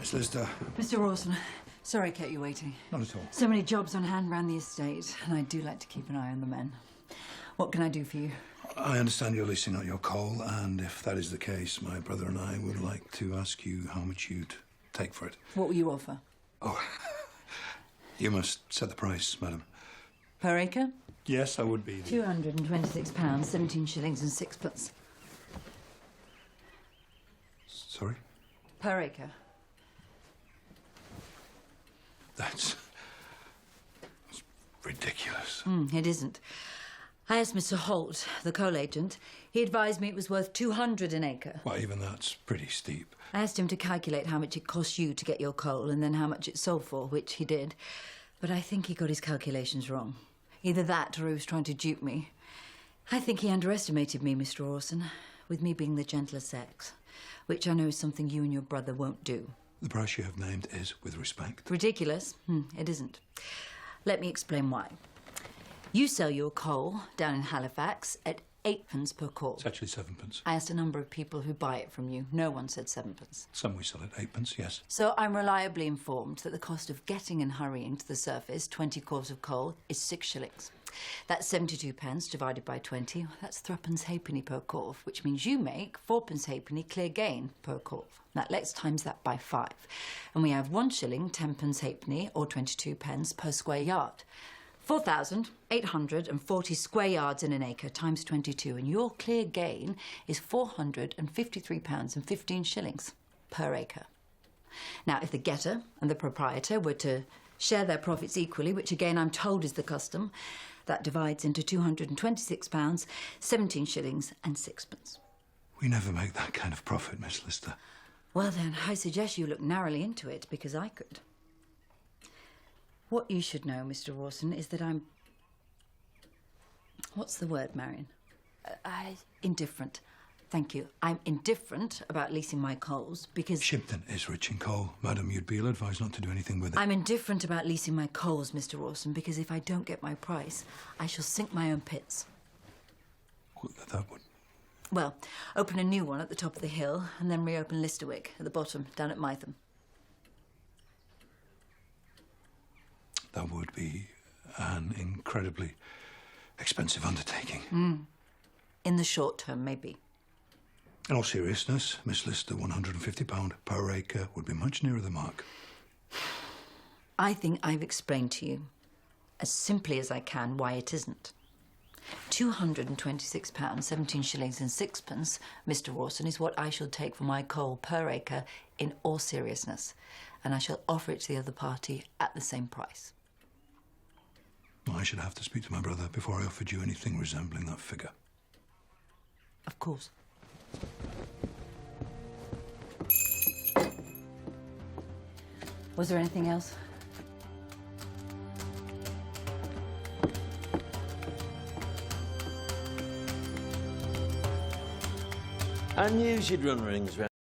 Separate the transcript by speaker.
Speaker 1: Miss Lister.
Speaker 2: Mr. Rawson, sorry I kept you waiting.
Speaker 1: Not at all.
Speaker 2: So many jobs on hand round the estate, and I do like to keep an eye on the men. What can I do for you?
Speaker 1: I understand you're leasing out your coal, and if that is the case, my brother and I would like to ask you how much you'd take for it.
Speaker 2: What will you offer?
Speaker 1: Oh, you must set the price, madam.
Speaker 2: Per acre?
Speaker 1: Yes, I would be.
Speaker 2: £226, 17 shillings and sixpence.
Speaker 1: Sorry?
Speaker 2: Per acre.
Speaker 1: That's ridiculous.
Speaker 2: It isn't. I asked Mr. Holt, the coal agent. He advised me it was worth 200 an acre.
Speaker 1: Well, even that's pretty steep.
Speaker 2: I asked him to calculate how much it cost you to get your coal and then how much it sold for, which he did. But I think he got his calculations wrong. Either that or he was trying to dupe me. I think he underestimated me, Mr. Orson, with me being the gentler sex, which I know is something you and your brother won't do.
Speaker 1: The price you have named is with respect.
Speaker 2: Ridiculous? It isn't. Let me explain why. You sell your coal down in Halifax at 8p per call.
Speaker 1: It's actually 7p.
Speaker 2: I asked a number of people who buy it from you. No one said 7p.
Speaker 1: Some we sell at 8p, yes.
Speaker 2: So I'm reliably informed that the cost of getting and hurrying to the surface 20 cores of coal is 6 shillings. That's 72p divided by 20. That's 3p halfpenny per corve, which means you make 4p halfpenny clear gain per corve. Now let's times that by 5. And we have 1 shilling, 10p halfpenny, or 22p per square yard. 4,840 square yards in an acre times 22, and your clear gain is £453 and 15 shillings per acre. Now, if the getter and the proprietor were to share their profits equally, which again I'm told is the custom, that divides into £226, 17 shillings and sixpence.
Speaker 1: We never make that kind of profit, Miss Lister.
Speaker 2: Well then, I suggest you look narrowly into it, because I could. What you should know, Mr. Rawson, is that I'm... What's the word, Marion? Indifferent. Thank you. I'm indifferent about leasing my coals because...
Speaker 1: Shipton is rich in coal. Madam, you'd be ill-advised not to do anything with it.
Speaker 2: I'm indifferent about leasing my coals, Mr. Rawson, because if I don't get my price, I shall sink my own pits.
Speaker 1: Well, that would...
Speaker 2: Well, open a new one at the top of the hill and then reopen Listerwick at the bottom, down at Mytham.
Speaker 1: That would be an incredibly expensive undertaking.
Speaker 2: In the short term, maybe.
Speaker 1: In all seriousness, Miss Lister, £150 per acre would be much nearer the mark.
Speaker 2: I think I've explained to you, as simply as I can, why it isn't. £226, 17 shillings and sixpence, Mr. Rawson, is what I shall take for my coal per acre in all seriousness, and I shall offer it to the other party at the same price.
Speaker 1: Well, I should have to speak to my brother before I offered you anything resembling that figure.
Speaker 2: Of course. Was there anything else?
Speaker 3: I knew she'd run rings round.